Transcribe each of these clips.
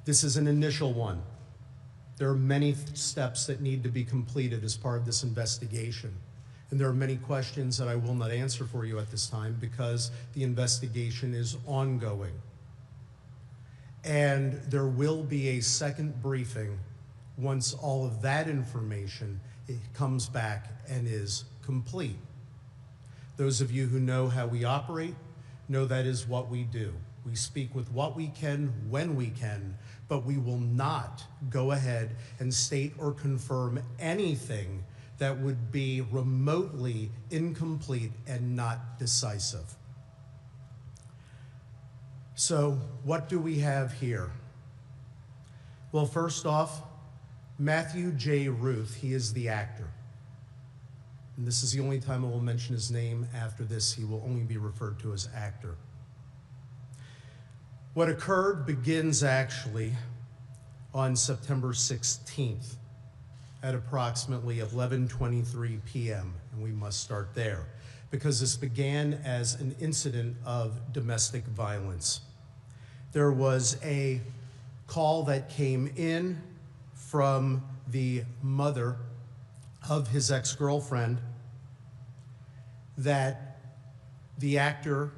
This is an initial one. There are many steps that need to be completed as part of this investigation. And there are many questions that I will not answer for you at this time because the investigation is ongoing. And there will be a second briefing once all of that information comes back and is complete. Those of you who know how we operate know that is what we do. We speak with what we can, when we can, but we will not go ahead and state or confirm anything that would be remotely incomplete and not decisive. So what do we have here? Well, first off, Matthew J. Ruth, he is the actor. And this is the only time I will mention his name. After this, he will only be referred to as actor. What occurred begins actually on September 16th at approximately 11:23 p.m., and we must start there, because this began as an incident of domestic violence. There was a call that came in from the mother of his ex-girlfriend that the actor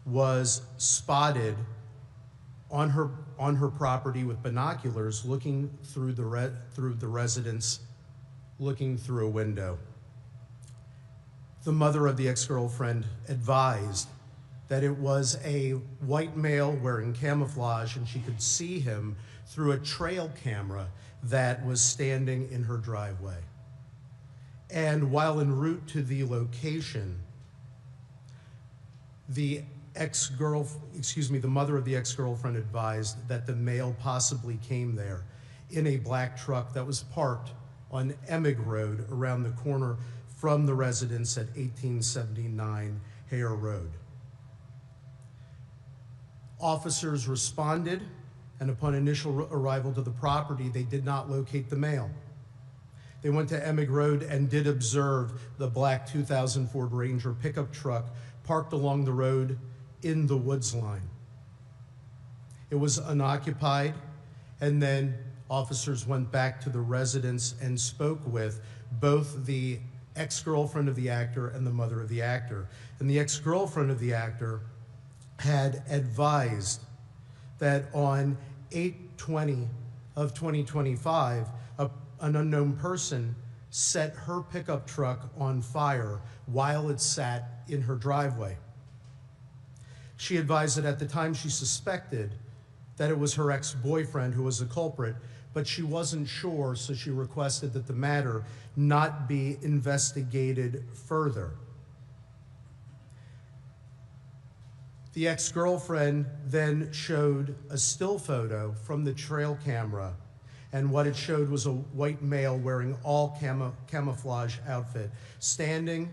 was spotted on her property with binoculars looking through the residence, looking through a window. The mother of the ex-girlfriend advised that it was a white male wearing camouflage, and she could see him through a trail camera that was standing in her driveway. And while en route to the location, the mother of the ex-girlfriend advised that the male possibly came there in a black truck that was parked on Emig Road around the corner from the residence at 1879 Hare Road. Officers responded, and upon initial arrival to the property, they did not locate the male. They went to Emig Road and did observe the black 2000 Ford Ranger pickup truck parked along the road in the woods line. It was unoccupied, and then officers went back to the residence and spoke with both the ex-girlfriend of the actor and the mother of the actor. And the ex-girlfriend of the actor had advised that on 8/20 of 2025, an unknown person set her pickup truck on fire while it sat in her driveway. She advised that at the time she suspected that it was her ex-boyfriend who was the culprit, but she wasn't sure, so she requested that the matter not be investigated further. The ex-girlfriend then showed a still photo from the trail camera, and what it showed was a white male wearing all camouflage outfit, standing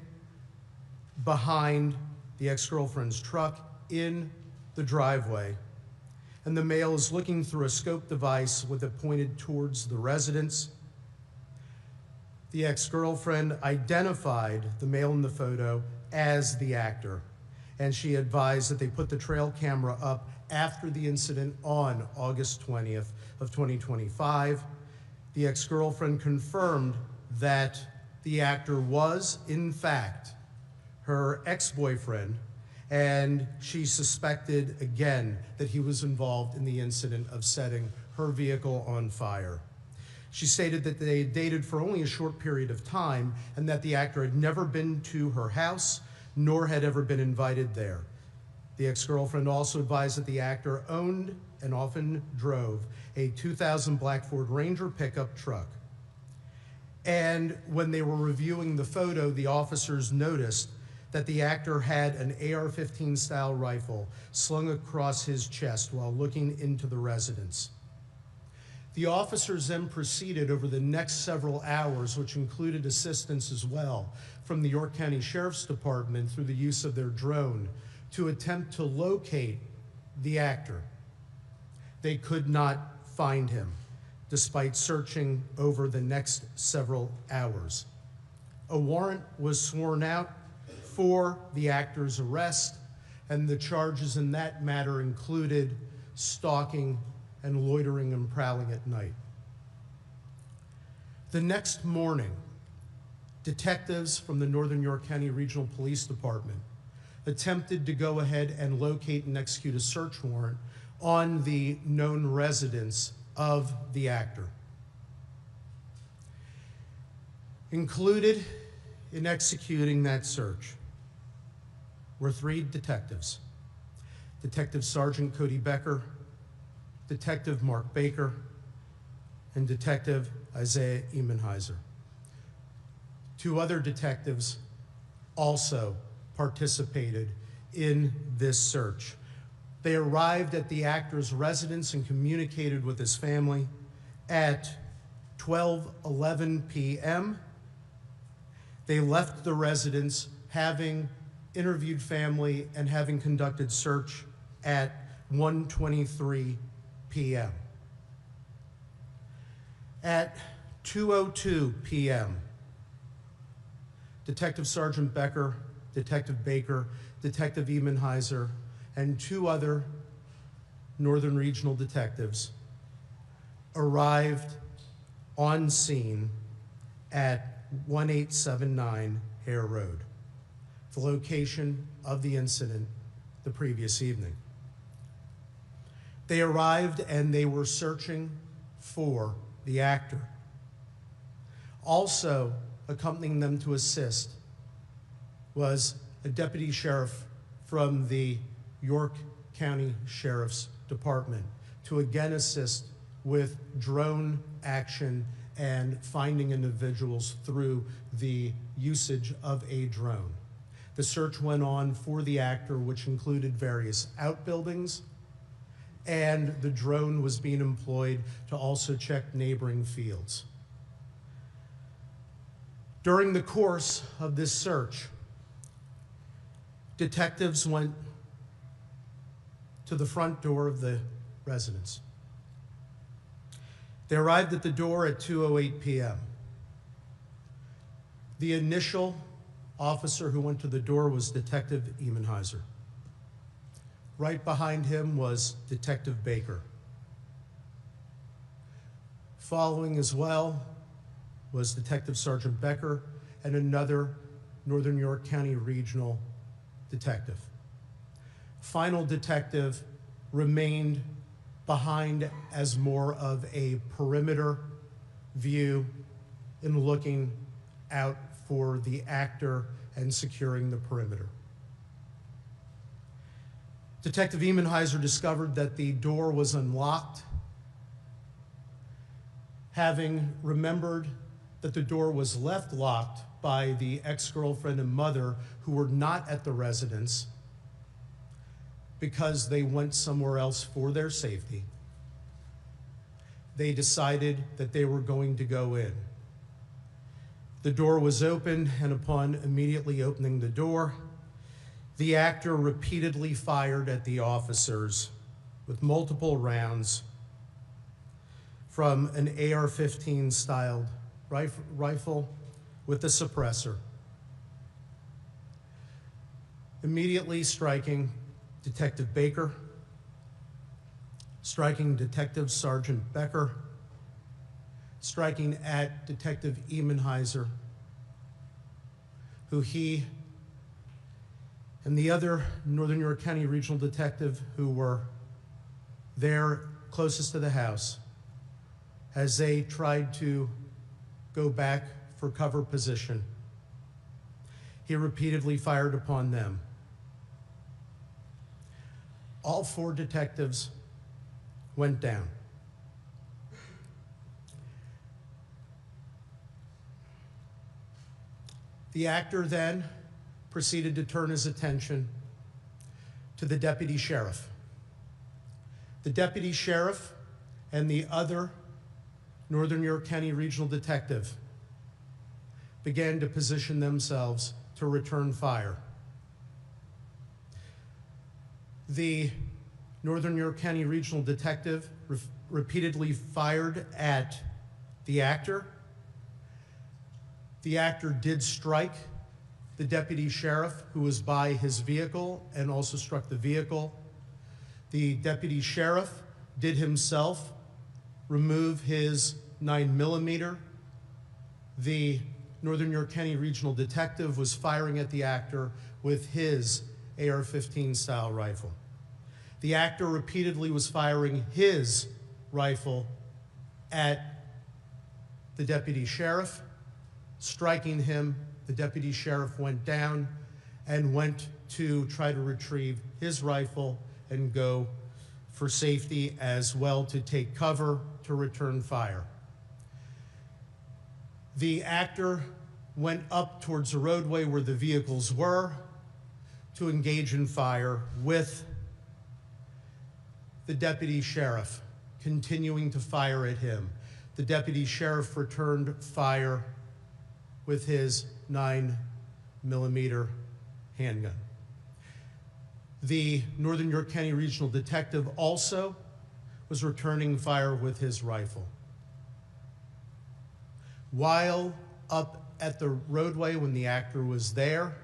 behind the ex-girlfriend's truck in the driveway. And the male is looking through a scope device with it pointed towards the residence. The ex-girlfriend identified the male in the photo as the actor, and she advised that they put the trail camera up after the incident on August 20th of 2025. The ex-girlfriend confirmed that the actor was, in fact, her ex-boyfriend, and she suspected again that he was involved in the incident of setting her vehicle on fire. She stated that they had dated for only a short period of time and that the actor had never been to her house nor had ever been invited there. The ex-girlfriend also advised that the actor owned and often drove a 2000 black Ford Ranger pickup truck. And when they were reviewing the photo, the officers noticed that the actor had an AR-15 style rifle slung across his chest while looking into the residence. The officers then proceeded over the next several hours, which included assistance as well from the York County Sheriff's Department through the use of their drone, to attempt to locate the actor. They could not find him, despite searching over the next several hours. A warrant was sworn out for the actor's arrest, and the charges in that matter included stalking and loitering and prowling at night. The next morning, detectives from the Northern York County Regional Police Department attempted to go ahead and locate and execute a search warrant on the known residence of the actor. Included in executing that search were 3 detectives: Detective Sergeant Cody Becker, Detective Mark Baker, and Detective Isaiah Emenheiser. 2 other detectives also participated in this search. They arrived at the actor's residence and communicated with his family at 12:11 p.m. They left the residence having interviewed family and having conducted search at 1:23 p.m. At 2:02 p.m., Detective Sergeant Becker, Detective Baker, Detective Emenheiser, and 2 other Northern Regional detectives arrived on scene at 1879 Hare Road, the location of the incident the previous evening. They arrived and they were searching for the actor. Also accompanying them to assist was a deputy sheriff from the York County Sheriff's Department to again assist with drone action and finding individuals through the usage of a drone. The search went on for the actor, which included various outbuildings, and the drone was being employed to also check neighboring fields. During the course of this search, detectives went to the front door of the residence. They arrived at the door at 2:08 p.m. The initial officer who went to the door was Detective Emenheiser. Right behind him was Detective Baker. Following as well was Detective Sergeant Becker and another Northern York County Regional detective. Final detective remained behind as more of a perimeter view in looking out for the actor and securing the perimeter. Detective Emenheiser discovered that the door was unlocked. Having remembered that the door was left locked by the ex-girlfriend and mother who were not at the residence because they went somewhere else for their safety, they decided that they were going to go in. The door was open, and upon immediately opening the door, the actor repeatedly fired at the officers with multiple rounds from an AR-15 styled rifle with a suppressor, immediately striking Detective Baker, striking Detective Sergeant Becker, striking at Detective Emenheiser, who he and the other Northern York County Regional detective who were there closest to the house, as they tried to go back for cover position, he repeatedly fired upon them. All 4 detectives went down. The actor then proceeded to turn his attention to the deputy sheriff. The deputy sheriff and the other Northern York County Regional detective began to position themselves to return fire. The Northern York County Regional detective repeatedly fired at the actor. The actor did strike the deputy sheriff who was by his vehicle and also struck the vehicle. The deputy sheriff did himself remove his 9mm. The Northern York County Regional Detective was firing at the actor with his AR-15 style rifle. The actor repeatedly was firing his rifle at the deputy sheriff, striking him. The deputy sheriff went down and went to try to retrieve his rifle and go for safety, as well to take cover to return fire. The actor went up towards the roadway where the vehicles were to engage in fire with the deputy sheriff continuing to fire at him. The deputy sheriff returned fire with his 9mm handgun. The Northern York County Regional Detective also was returning fire with his rifle. While up at the roadway when the actor was there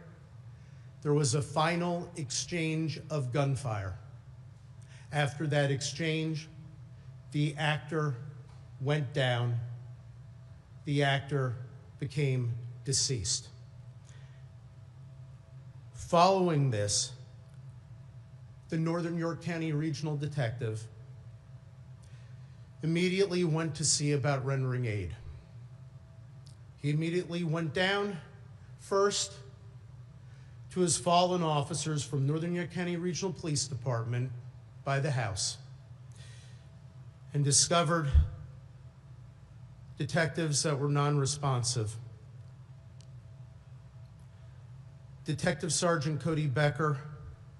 was a final exchange of gunfire. After that exchange, the actor went down. The actor became deceased. Following this, the Northern York County Regional Detective immediately went to see about rendering aid. He immediately went down first to his fallen officers from Northern York County Regional Police Department by the house and discovered detectives that were non-responsive. Detective Sergeant Cody Becker,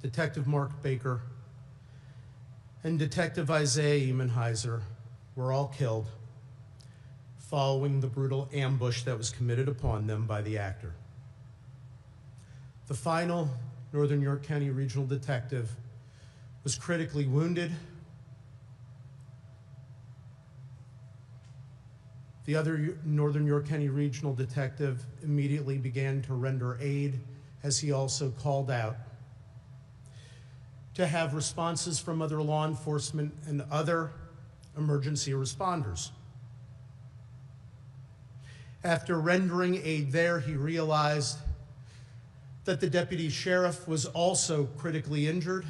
Detective Mark Baker, and Detective Isaiah Emenheiser were all killed following the brutal ambush that was committed upon them by the actor. The final Northern York County Regional Detective was critically wounded. The other Northern York County Regional Detective immediately began to render aid, as he also called out to have responses from other law enforcement and other emergency responders. After rendering aid there, he realized that the deputy sheriff was also critically injured.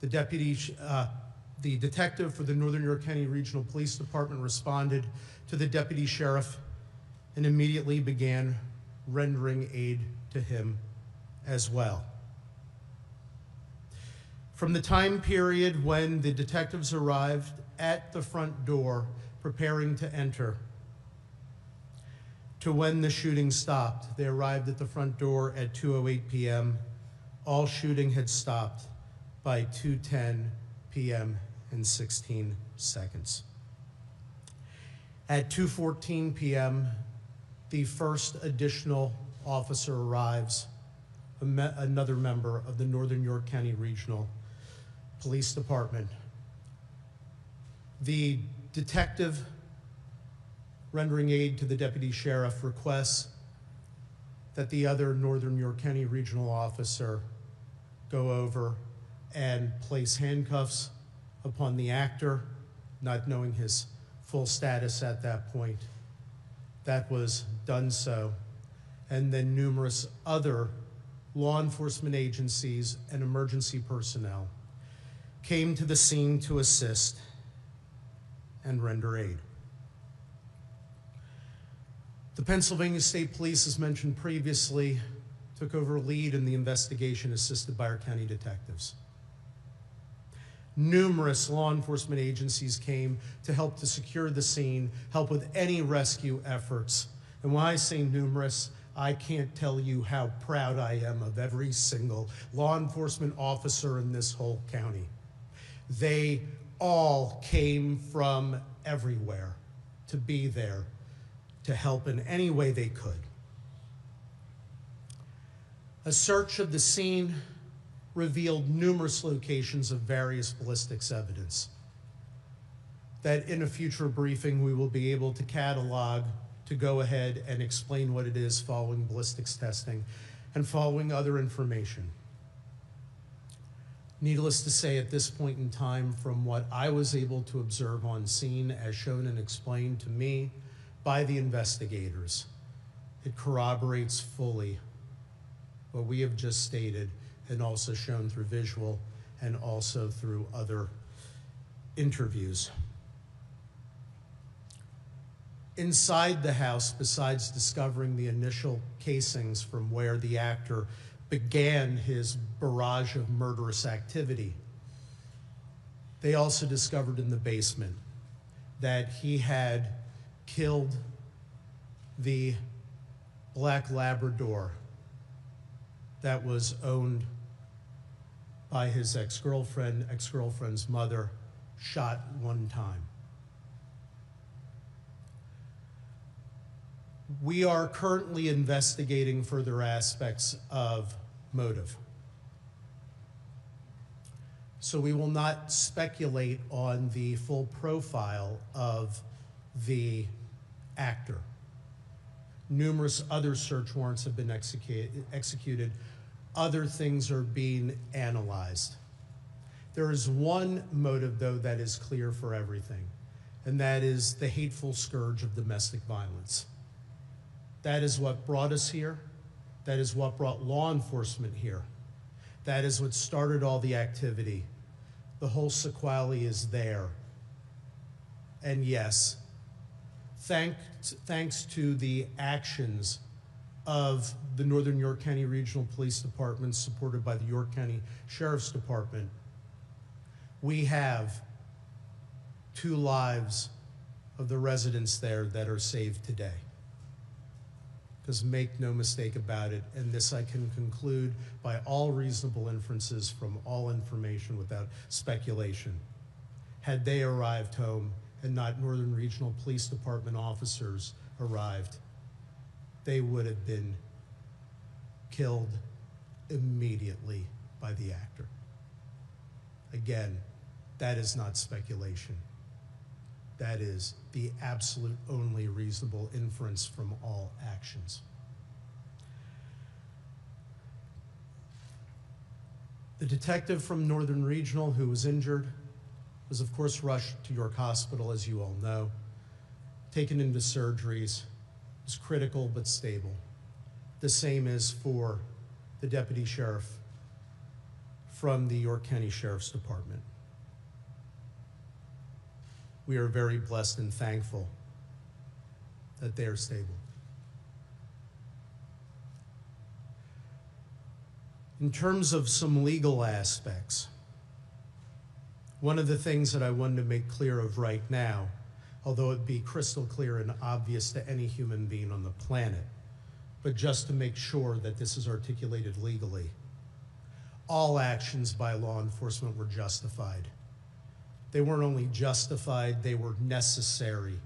The detective for the Northern York County Regional Police Department responded to the deputy sheriff and immediately began rendering aid to him as well. From the time period when the detectives arrived at the front door preparing to enter to when the shooting stopped, they arrived at the front door at 2:08 p.m. All shooting had stopped by 2:10 p.m. and 16 seconds. At 2:14 p.m., the first additional officer arrives, another member of the Northern York County Regional Police Department. The detective rendering aid to the deputy sheriff requests that the other Northern York County Regional officer go over and place handcuffs upon the actor, not knowing his full status at that point. That was done so. And then numerous other law enforcement agencies and emergency personnel came to the scene to assist and render aid. The Pennsylvania State Police, as mentioned previously, took over lead in the investigation assisted by our county detectives. Numerous law enforcement agencies came to help to secure the scene, help with any rescue efforts. And when I say numerous, I can't tell you how proud I am of every single law enforcement officer in this whole county. They all came from everywhere to be there to help in any way they could. A search of the scene revealed numerous locations of various ballistics evidence that in a future briefing we will be able to catalog to go ahead and explain what it is following ballistics testing and following other information. Needless to say, at this point in time, from what I was able to observe on scene, as shown and explained to me by the investigators, it corroborates fully what we have just stated and also shown through visual and also through other interviews. Inside the house, besides discovering the initial casings from where the actor began his barrage of murderous activity, they also discovered in the basement that he had killed the black Labrador that was owned by his ex-girlfriend's mother, shot one time. We are currently investigating further aspects of motive. So we will not speculate on the full profile of the actor. Numerous other search warrants have been executed. Other things are being analyzed. There is one motive, though, that is clear for everything, and that is the hateful scourge of domestic violence. That is what brought us here. That is what brought law enforcement here. That is what started all the activity. The whole sequelae is there. And yes, thanks to the actions of the Northern York County Regional Police Department, supported by the York County Sheriff's Department, we have 2 lives of the residents there that are saved today. Because make no mistake about it, and this I can conclude by all reasonable inferences from all information without speculation. Had they arrived home and not Northern Regional Police Department officers arrived, they would have been killed immediately by the actor. Again, that is not speculation. That is the absolute only reasonable inference from all actions. The detective from Northern Regional who was injured was, of course, rushed to York Hospital, as you all know, taken into surgeries, was critical but stable. The same is for the deputy sheriff from the York County Sheriff's Department. We are very blessed and thankful that they are stable. In terms of some legal aspects, one of the things that I wanted to make clear of right now, although it be crystal clear and obvious to any human being on the planet, but just to make sure that this is articulated legally, all actions by law enforcement were justified. They weren't only justified, they were necessary.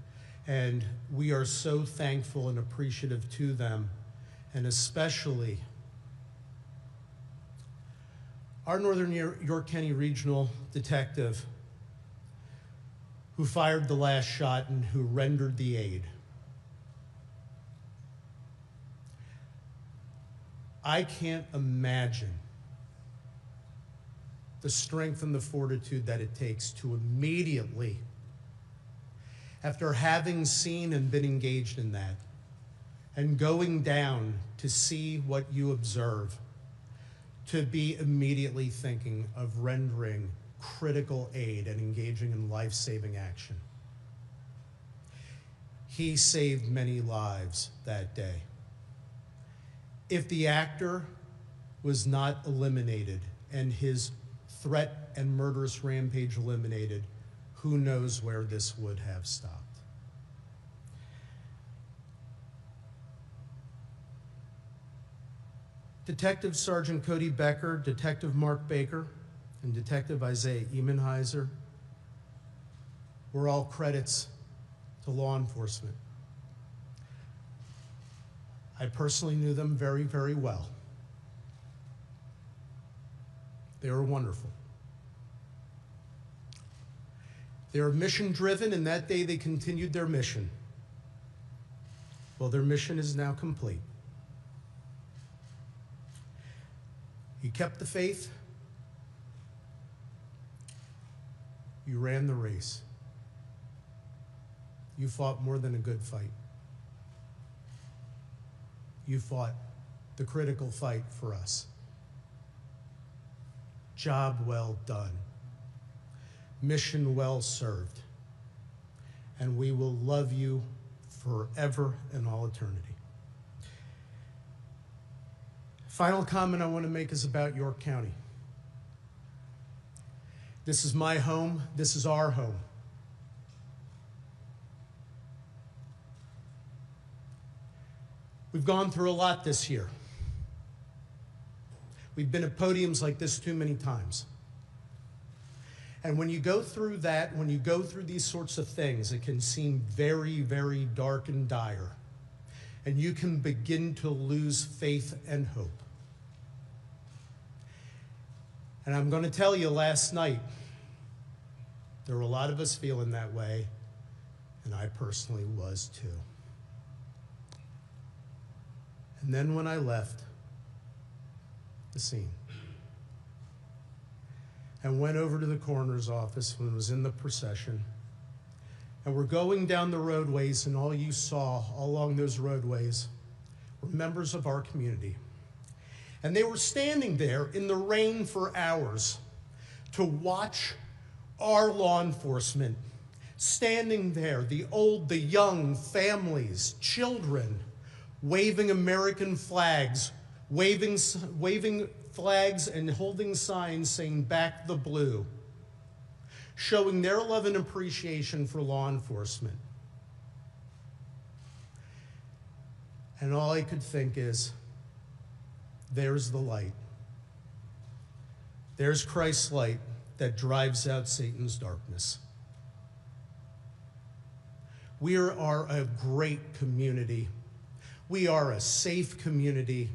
And we are so thankful and appreciative to them, and especially our Northern York County Regional Detective who fired the last shot and who rendered the aid. I can't imagine the strength and the fortitude that it takes to immediately, after having seen and been engaged in that, and going down to see what you observe, to be immediately thinking of rendering critical aid and engaging in life-saving action. He saved many lives that day. If the actor was not eliminated and his threat and murderous rampage eliminated, who knows where this would have stopped. Detective Sergeant Cody Becker, Detective Mark Baker, and Detective Isaiah Emenheiser were all credits to law enforcement. I personally knew them very, very well. They were wonderful. They were mission-driven, and that day they continued their mission. Well, their mission is now complete. You kept the faith, You ran the race. You fought more than a good fight. You fought the critical fight for us. Job well done. Mission well served. And we will love you forever and all eternity. Final comment I want to make is about York County. This is my home. This is our home. We've gone through a lot this year. We've been at podiums like this too many times. And when you go through that, when you go through these sorts of things, it can seem very, very dark and dire. And you can begin to lose faith and hope. And I'm going to tell you, last night, there were a lot of us feeling that way, and I personally was too. And then when I left the scene and went over to the coroner's office when I was in the procession, and we're going down the roadways, and all you saw all along those roadways were members of our community. And they were standing there in the rain for hours to watch our law enforcement standing there, the old, the young, families, children, waving American flags, waving flags and holding signs saying "Back the Blue," showing their love and appreciation for law enforcement. And all I could think is, there's the light. There's Christ's light that drives out Satan's darkness. We are a great community. We are a safe community.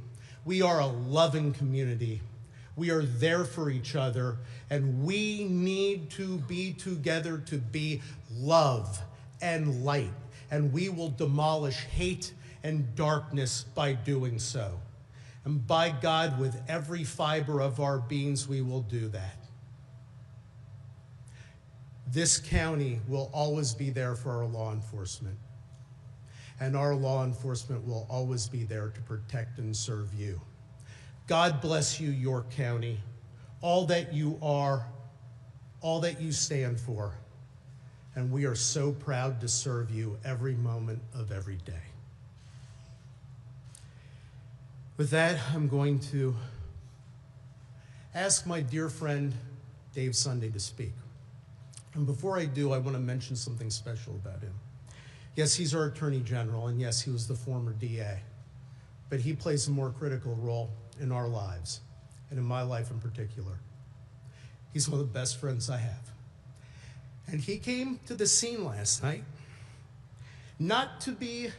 We are a loving community. We are there for each other, and we need to be together to be love and light, and we will demolish hate and darkness by doing so. And by God, with every fiber of our beings, we will do that. This county will always be there for our law enforcement. And our law enforcement will always be there to protect and serve you. God bless you, York County, all that you are, all that you stand for. And we are so proud to serve you every moment of every day. With that, I'm going to ask my dear friend, Dave Sunday, to speak. And before I do, I want to mention something special about him. Yes, he's our Attorney General, and yes, he was the former DA. But he plays a more critical role in our lives, and in my life in particular. He's one of the best friends I have. And he came to the scene last night, not to be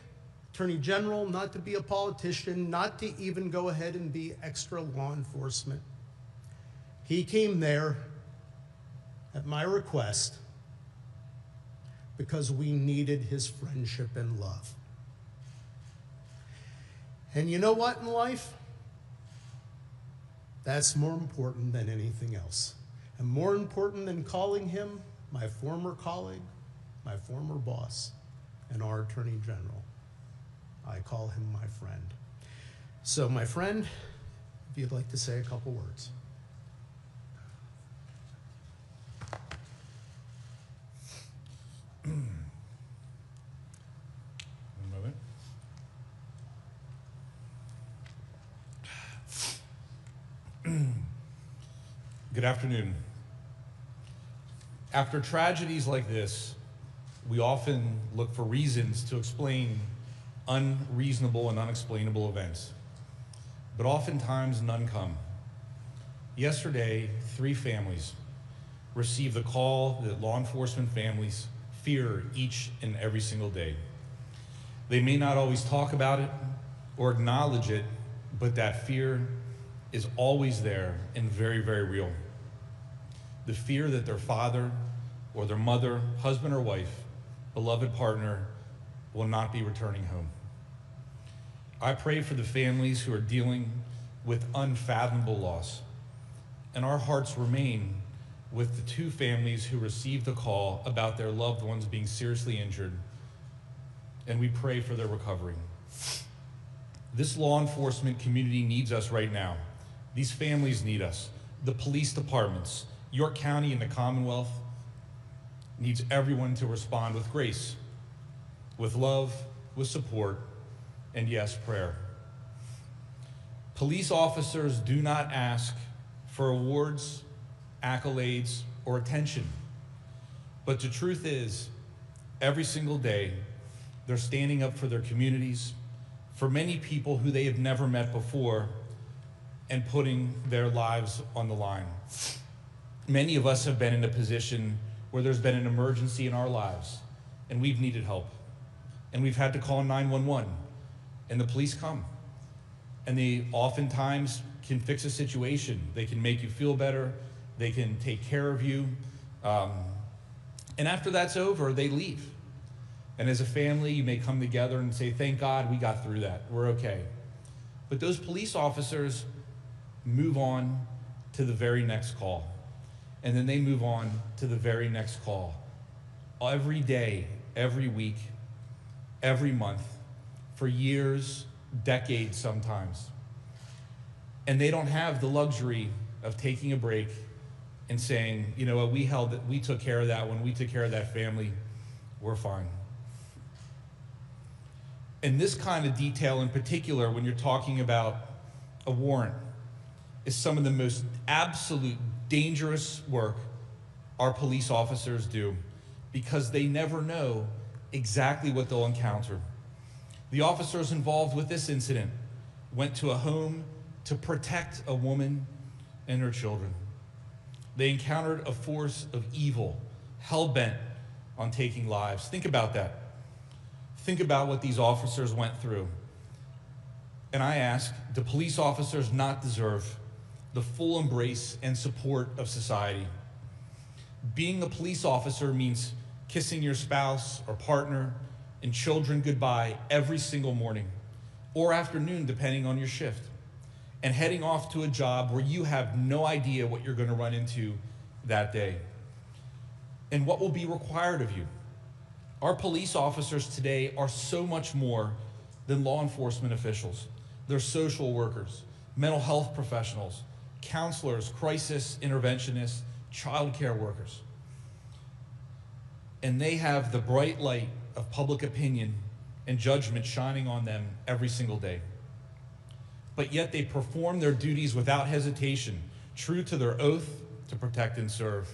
Attorney General, not to be a politician, not to even go ahead and be extra law enforcement. He came there at my request because we needed his friendship and love. And you know what in life? That's more important than anything else. And more important than calling him my former colleague, my former boss, and our Attorney General. I call him my friend. So, my friend, if you'd like to say a couple words. One moment. Good afternoon. After tragedies like this, we often look for reasons to explain unreasonable and unexplainable events, but oftentimes none come. Yesterday, 3 families received the call that law enforcement families fear each and every single day. They may not always talk about it or acknowledge it, but that fear is always there and very, very real. The fear that their father or their mother, husband or wife, beloved partner will not be returning home. I pray for the families who are dealing with unfathomable loss, and our hearts remain with the two families who received a call about their loved ones being seriously injured, and we pray for their recovery. This law enforcement community needs us right now. These families need us. The police departments, York County and the Commonwealth needs everyone to respond with grace, with love, with support, and yes, prayer. Police officers do not ask for awards, accolades, or attention. But the truth is, every single day, they're standing up for their communities, for many people who they have never met before, and putting their lives on the line. Many of us have been in a position where there's been an emergency in our lives, and we've needed help. And we've had to call 911, and the police come. And they oftentimes can fix a situation. They can make you feel better. They can take care of you. And after that's over, they leave. And as a family, you may come together and say, thank God we got through that. We're okay. But those police officers move on to the very next call. And then they move on to the very next call. Every day, every week, every month, for years, decades sometimes. And they don't have the luxury of taking a break and saying, you know what, we took care of that one, we took care of that family, we're fine. And this kind of detail in particular, when you're talking about a warrant, is some of the most absolute dangerous work our police officers do, because they never know exactly what they'll encounter. The officers involved with this incident went to a home to protect a woman and her children. They encountered a force of evil, hell-bent on taking lives. Think about that. Think about what these officers went through. And I ask, do police officers not deserve the full embrace and support of society? Being a police officer means kissing your spouse or partner and children goodbye every single morning or afternoon, depending on your shift, and heading off to a job where you have no idea what you're going to run into that day and what will be required of you. Our police officers today are so much more than law enforcement officials. They're social workers, mental health professionals, counselors, crisis interventionists, child care workers. And they have the bright light of public opinion and judgment shining on them every single day. But yet they perform their duties without hesitation, true to their oath to protect and serve.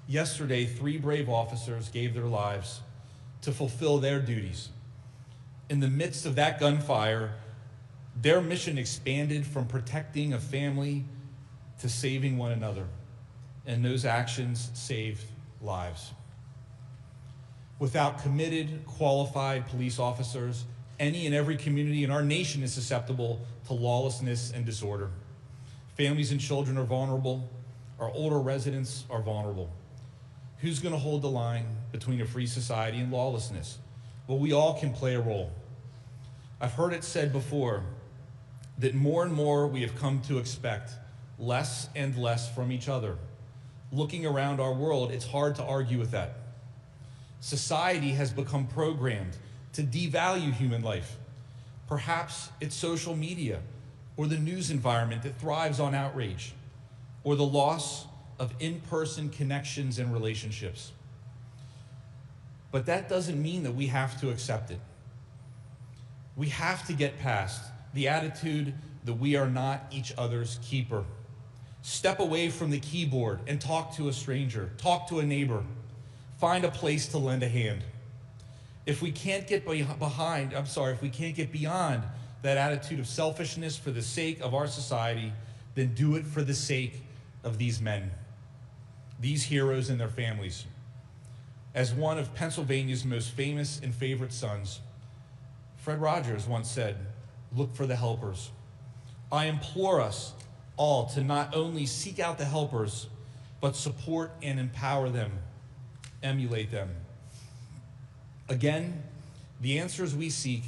Yesterday, 3 brave officers gave their lives to fulfill their duties. In the midst of that gunfire, their mission expanded from protecting a family to saving one another, and those actions saved lives. Without committed, qualified police officers, any and every community in our nation is susceptible to lawlessness and disorder. Families and children are vulnerable. Our older residents are vulnerable. Who's going to hold the line between a free society and lawlessness? Well, we all can play a role. I've heard it said before that more and more we have come to expect less and less from each other. Looking around our world, it's hard to argue with that. Society has become programmed to devalue human life. Perhaps it's social media or the news environment that thrives on outrage, or the loss of in-person connections and relationships. But that doesn't mean that we have to accept it. We have to get past the attitude that we are not each other's keeper. Step away from the keyboard and talk to a stranger, talk to a neighbor, find a place to lend a hand. If we can't get beyond that attitude of selfishness for the sake of our society, then do it for the sake of these men, these heroes and their families. As one of Pennsylvania's most famous and favorite sons, Fred Rogers once said, "Look for the helpers." I implore us all to not only seek out the helpers, but support and empower them, emulate them. Again, the answers we seek,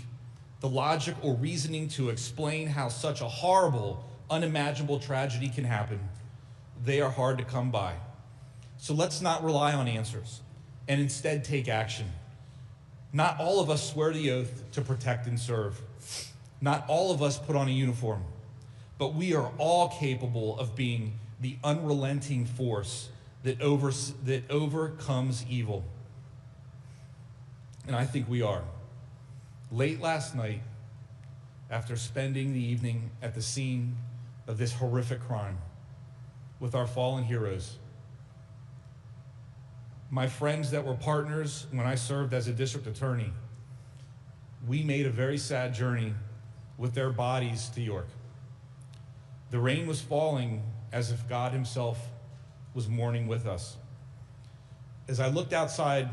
the logic or reasoning to explain how such a horrible, unimaginable tragedy can happen, they are hard to come by. So let's not rely on answers and instead take action. Not all of us swear the oath to protect and serve. Not all of us put on a uniform, but we are all capable of being the unrelenting force that overcomes evil. And I think we are. Late last night, after spending the evening at the scene of this horrific crime with our fallen heroes, my friends that were partners when I served as a district attorney, we made a very sad journey with their bodies to York. The rain was falling as if God himself was mourning with us. As I looked outside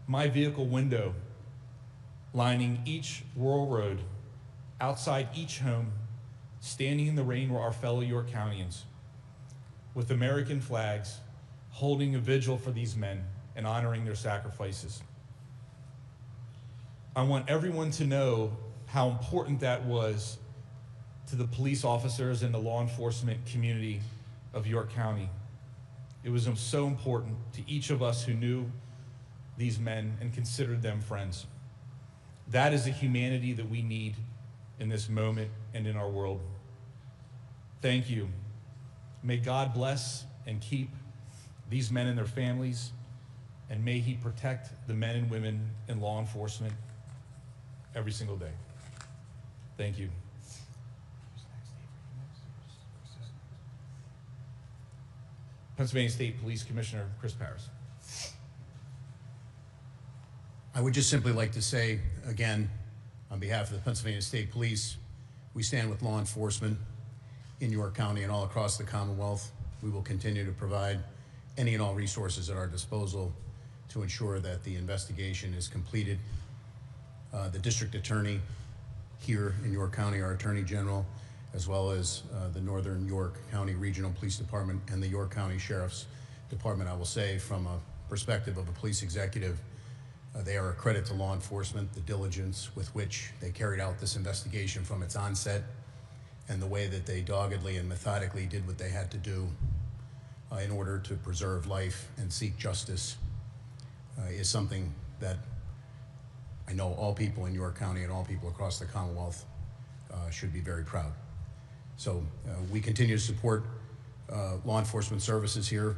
my vehicle window, lining each rural road, outside each home, standing in the rain were our fellow York Countyans, with American flags, holding a vigil for these men and honoring their sacrifices. I want everyone to know how important that was to the police officers and the law enforcement community of York County. It was so important to each of us who knew these men and considered them friends. That is the humanity that we need in this moment and in our world. Thank you. May God bless and keep these men and their families, and may he protect the men and women in law enforcement every single day. Thank you. Pennsylvania State Police Commissioner Chris Parris. I would just simply like to say, again, on behalf of the Pennsylvania State Police, we stand with law enforcement in York County and all across the Commonwealth. We will continue to provide any and all resources at our disposal to ensure that the investigation is completed. The district attorney here in York County, our attorney general, as well as the Northern York County Regional Police Department and the York County Sheriff's Department, I will say from a perspective of a police executive, they are a credit to law enforcement, the diligence with which they carried out this investigation from its onset, and the way that they doggedly and methodically did what they had to do in order to preserve life and seek justice is something that I know all people in York County and all people across the Commonwealth should be very proud. So we continue to support law enforcement services here.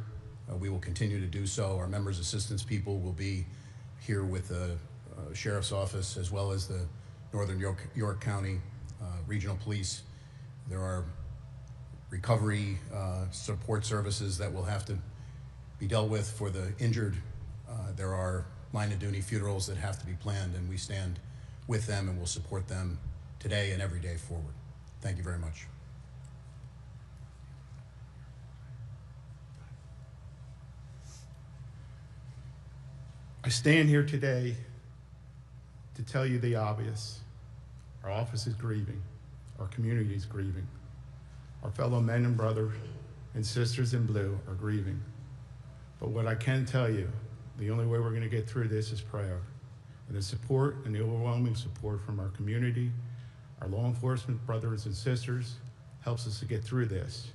We will continue to do so. Our members' assistance people will be here with the Sheriff's Office as well as the Northern York County Regional Police. There are recovery support services that will have to be dealt with for the injured. There are line of duty funerals that have to be planned, and we stand with them and will support them today and every day forward. Thank you very much. I stand here today to tell you the obvious. Our office is grieving. Our community is grieving. Our fellow men and brothers and sisters in blue are grieving. But what I can tell you, the only way we're going to get through this is prayer. And the support and the overwhelming support from our community, our law enforcement brothers and sisters, helps us to get through this.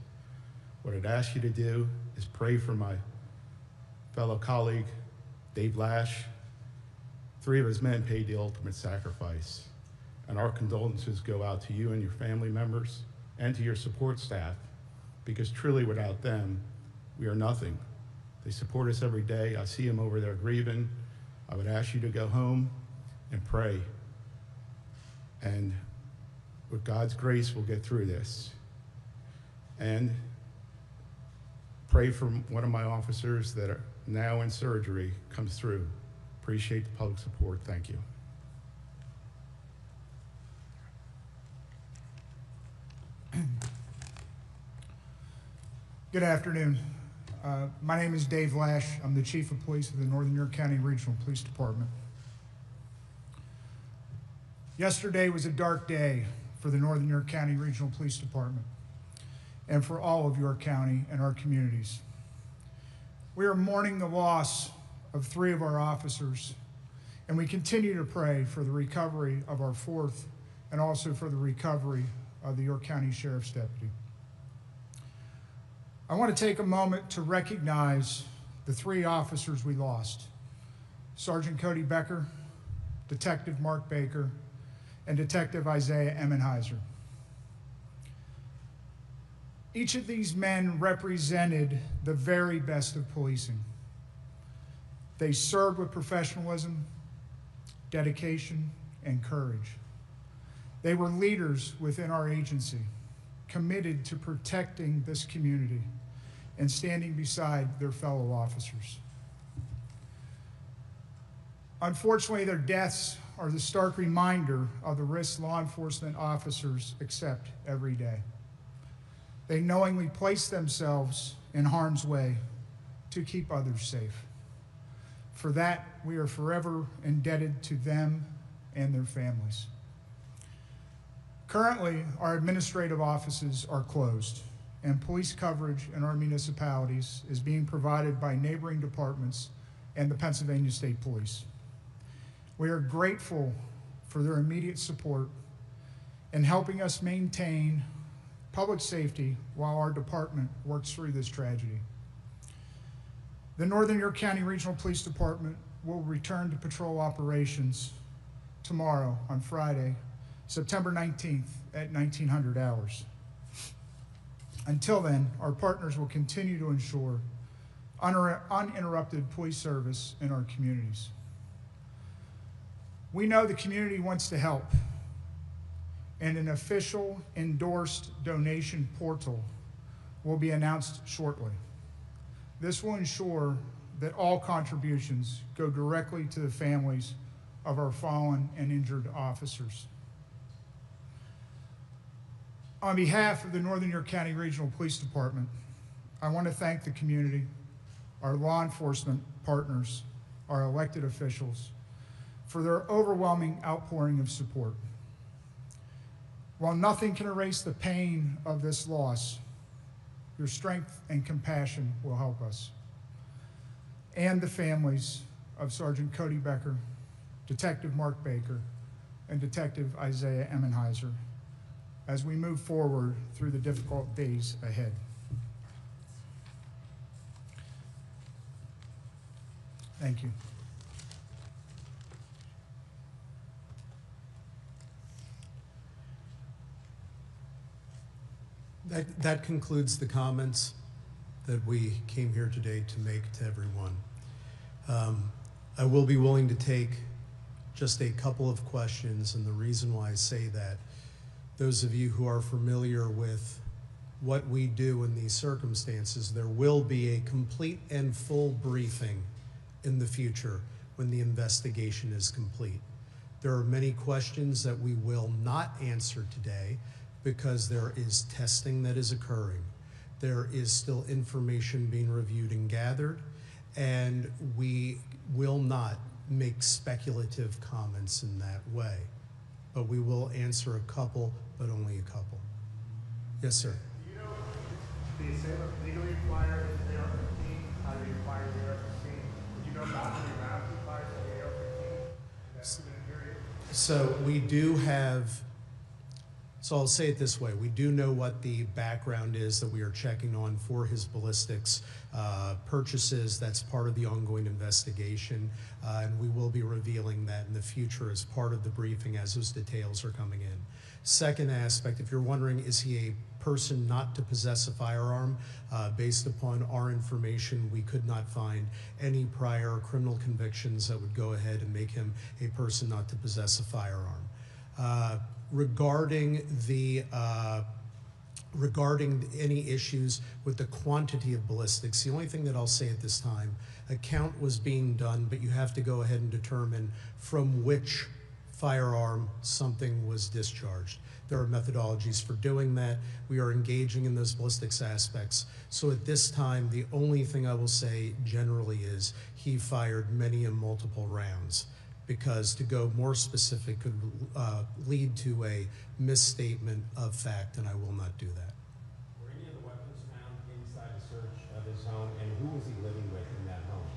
What I'd ask you to do is pray for my fellow colleague, Dave Lash. 3 of his men paid the ultimate sacrifice. And our condolences go out to you and your family members and to your support staff, because truly without them, we are nothing. They support us every day. I see them over there grieving. I would ask you to go home and pray. And with God's grace, we'll get through this. And pray for one of my officers that are now in surgery comes through. Appreciate the public support. Thank you. Good afternoon. My name is Dave Lash. I'm the Chief of Police of the Northern York County Regional Police Department. Yesterday was a dark day for the Northern York County Regional Police Department and for all of York County and our communities. We are mourning the loss of 3 of our officers, and we continue to pray for the recovery of our 4th and also for the recovery of the York County Sheriff's Deputy. I want to take a moment to recognize the the 3 officers we lost: Sergeant Cody Becker, Detective Mark Baker, and Detective Isaiah Emmenheiser. Each of these men represented the very best of policing. They served with professionalism, dedication, and courage. They were leaders within our agency, committed to protecting this community and standing beside their fellow officers. Unfortunately, their deaths are the stark reminder of the risks law enforcement officers accept every day. They knowingly place themselves in harm's way to keep others safe. For that, we are forever indebted to them and their families. Currently, our administrative offices are closed, and police coverage in our municipalities is being provided by neighboring departments and the Pennsylvania State Police. We are grateful for their immediate support in helping us maintain public safety while our department works through this tragedy. The Northern York County Regional Police Department will return to patrol operations tomorrow on Friday, September 19th at 1900 hours. Until then, our partners will continue to ensure uninterrupted police service in our communities. We know the community wants to help, and an official endorsed donation portal will be announced shortly. This will ensure that all contributions go directly to the families of our fallen and injured officers. On behalf of the Northern York County Regional Police Department, I want to thank the community, our law enforcement partners, our elected officials, for their overwhelming outpouring of support. While nothing can erase the pain of this loss, your strength and compassion will help us and the families of Sergeant Cody Becker, Detective Mark Baker, and Detective Isaiah Emmenheiser as we move forward through the difficult days ahead. Thank you. That concludes the comments that we came here today to make to everyone. I will be willing to take just a couple of questions, and the reason why I say that, those of you who are familiar with what we do in these circumstances, there will be a complete and full briefing in the future when the investigation is complete. There are many questions that we will not answer today because there is testing that is occurring. There is still information being reviewed and gathered, and we will not make speculative comments in that way. But we will answer a couple, but only a couple. Yes, sir. Do you know if the assailant legally acquired the AR-15? How did he acquire the AR-15? Do you know about how many rounds he fired with the AR-15 in that 2-minute period? So we do have, so I'll say it this way. We do know what the background is that we are checking on for his ballistics purchases. That's part of the ongoing investigation, and we will be revealing that in the future as part of the briefing as those details are coming in. Second aspect, if you're wondering, is he a person not to possess a firearm? Based upon our information, we could not find any prior criminal convictions that would go ahead and make him a person not to possess a firearm. Regarding any issues with the quantity of ballistics, the only thing that I'll say at this time, a count was being done, but you have to go ahead and determine from which firearm something was discharged. There are methodologies for doing that. We are engaging in those ballistics aspects. So at this time, the only thing I will say generally is he fired many and multiple rounds, because to go more specific could lead to a misstatement of fact, and I will not do that. Were any of the weapons found inside the search of his home, and who was he living with in that home?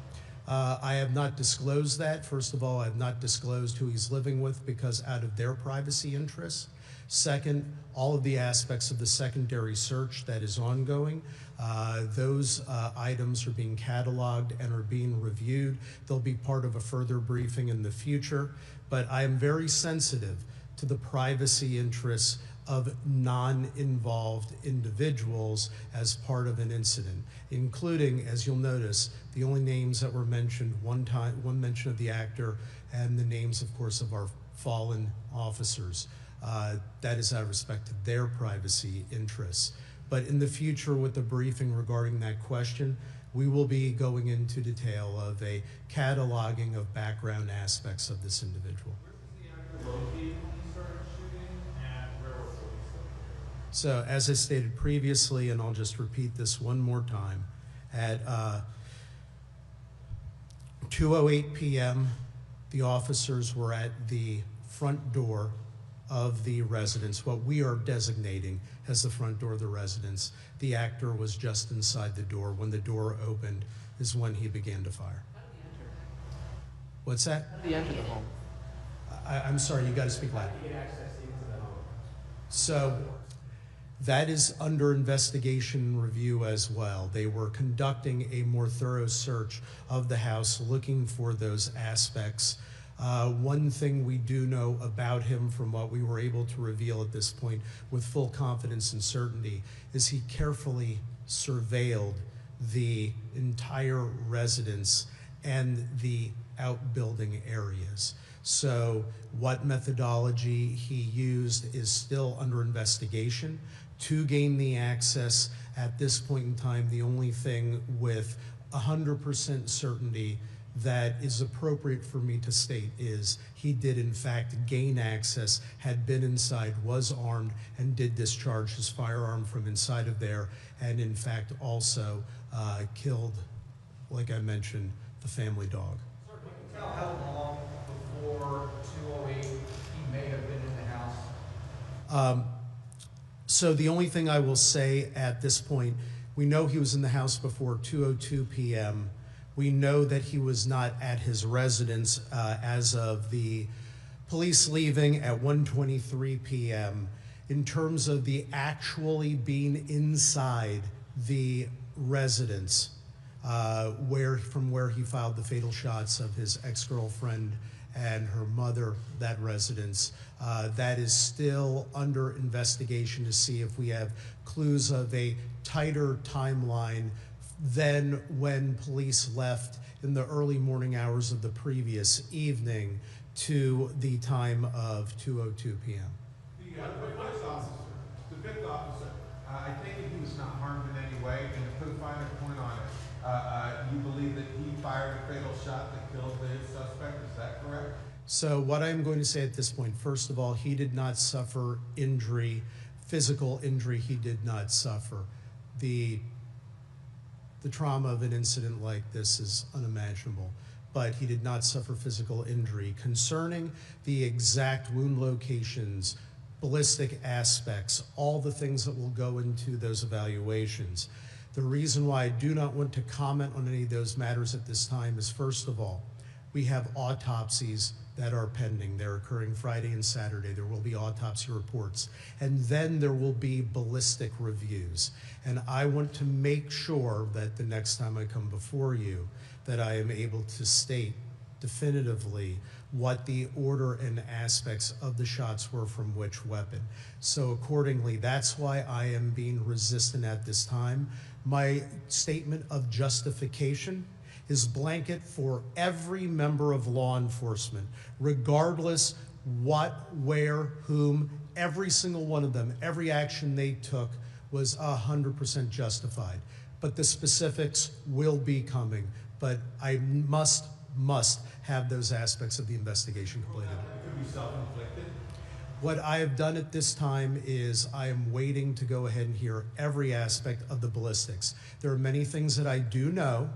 I have not disclosed that. First of all, I have not disclosed who he's living with because out of their privacy interests. Second, all of the aspects of the secondary search that is ongoing, those items are being cataloged and are being reviewed. They'll be part of a further briefing in the future, but I am very sensitive to the privacy interests of non-involved individuals as part of an incident, including, as you'll notice, the only names that were mentioned, one mention of the actor, and the names, of course, of our fallen officers. That is out of respect to their privacy interests. But in the future, with the briefing regarding that question, we will be going into detail of a cataloging of background aspects of this individual. So as I stated previously, and I'll just repeat this one more time, at 2:08 p.m., the officers were at the front door of the residence, what we are designating as the front door of the residence. The actor was just inside the door. When the door opened is when he began to fire. How did he enter? What's that? How did he enter the home? I'm sorry, you got to speak loud. How did he get access into the home? So that is under investigation and review as well. They were conducting a more thorough search of the house, looking for those aspects. One thing we do know about him from what we were able to reveal at this point with full confidence and certainty is he carefully surveilled the entire residence and the outbuilding areas. So what methodology he used is still under investigation. To gain the access at this point in time, the only thing with 100% certainty that is appropriate for me to state is he did in fact gain access, had been inside, was armed, and did discharge his firearm from inside of there, and in fact also killed, like I mentioned, the family dog. Sir, can you tell how long before 2:08 he may have been in the house? So the only thing I will say at this point, we know he was in the house before 2:02 p.m. We know that he was not at his residence as of the police leaving at 1:23 p.m. In terms of the actually being inside the residence, from where he filed the fatal shots of his ex-girlfriend and her mother, that residence, that is still under investigation to see if we have clues of a tighter timeline than when police left in the early morning hours of the previous evening to the time of 2:02 p.m. The fifth officer, I think he was not harmed in any way, and to put a finer point on it, you believe that he fired a fatal shot that killed the suspect, is that correct? So what I'm going to say at this point, first of all, he did not suffer injury, physical injury he did not suffer. The trauma of an incident like this is unimaginable, but he did not suffer physical injury. Concerning the exact wound locations, ballistic aspects, all the things that will go into those evaluations, the reason why I do not want to comment on any of those matters at this time is, first of all, we have autopsies that are pending. They're occurring Friday and Saturday. There will be autopsy reports. And then there will be ballistic reviews. And I want to make sure that the next time I come before you, that I am able to state definitively what the order and aspects of the shots were from which weapon. So accordingly, that's why I am being resistant at this time. My statement of justification is blanket for every member of law enforcement, regardless what, where, whom, every single one of them, every action they took was 100% justified. But the specifics will be coming, but I must have those aspects of the investigation completed. It could be self-inflicted. What I have done at this time is I am waiting to go ahead and hear every aspect of the ballistics. There are many things that I do know.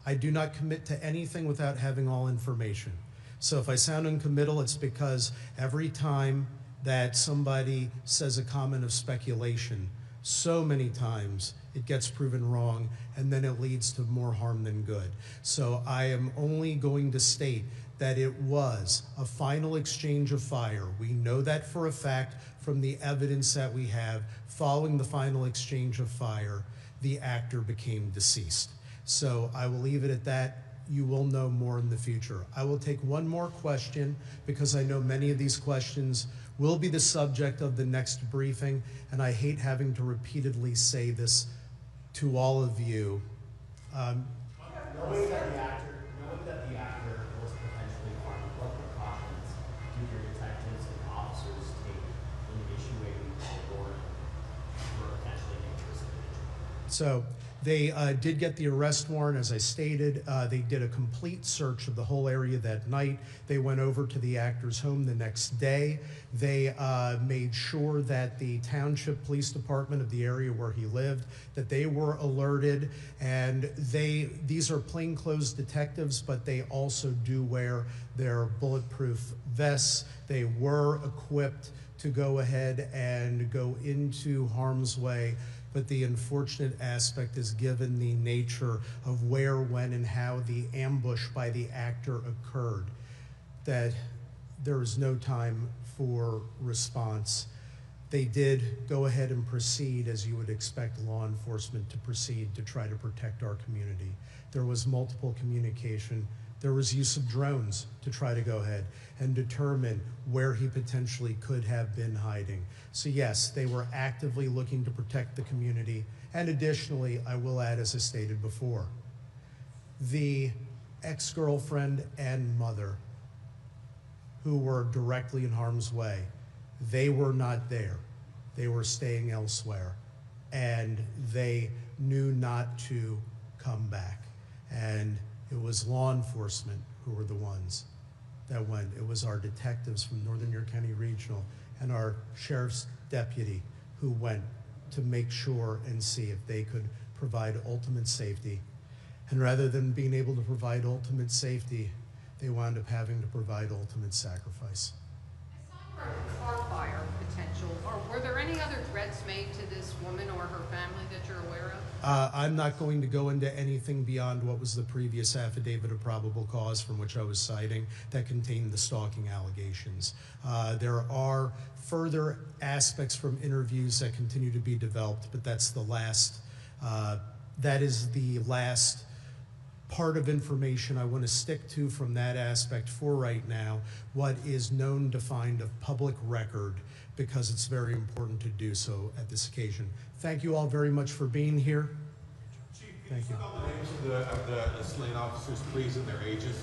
I do not commit to anything without having all information. So if I sound uncommittal, it's because every time that somebody says a comment of speculation, so many times it gets proven wrong, and then it leads to more harm than good. So I am only going to state that it was a final exchange of fire. We know that for a fact from the evidence that we have. Following the final exchange of fire, the actor became deceased. So I will leave it at that. You will know more in the future. I will take one more question because I know many of these questions will be the subject of the next briefing, and I hate having to repeatedly say this to all of you. Knowing that the actor was potentially harmed, what precautions do your detectives and officers take in issuing a warrant for a potentially dangerous individual? So they did get the arrest warrant, as I stated. They did a complete search of the whole area that night. They went over to the actor's home the next day. They made sure that the township police department of the area where he lived, that they were alerted. And these are plainclothes detectives, but they also do wear their bulletproof vests. They were equipped to go ahead and go into harm's way. But the unfortunate aspect is, given the nature of where, when, and how the ambush by the actor occurred, that there was no time for response. They did go ahead and proceed as you would expect law enforcement to proceed to try to protect our community. There was multiple communication. There was use of drones to try to go ahead and determine where he potentially could have been hiding. So yes, they were actively looking to protect the community. And additionally, I will add, as I stated before, the ex-girlfriend and mother who were directly in harm's way, they were not there. They were staying elsewhere. And they knew not to come back. And it was law enforcement who were the ones that went. It was our detectives from Northern York County Regional and our sheriff's deputy who went to make sure and see if they could provide ultimate safety. And rather than being able to provide ultimate safety, they wound up having to provide ultimate sacrifice. Aside from car fire potential, or were there any other threats made to this woman or her family that you're aware of? I'm not going to go into anything beyond what was the previous affidavit of probable cause from which I was citing that contained the stalking allegations. There are further aspects from interviews that continue to be developed, but that's the last, that is the last part of information I want to stick to from that aspect for right now, what is known, defined of public record, because it's very important to do so at this occasion. Thank you all very much for being here. Chief, can you spell the names of the slain officers, please, and their ages?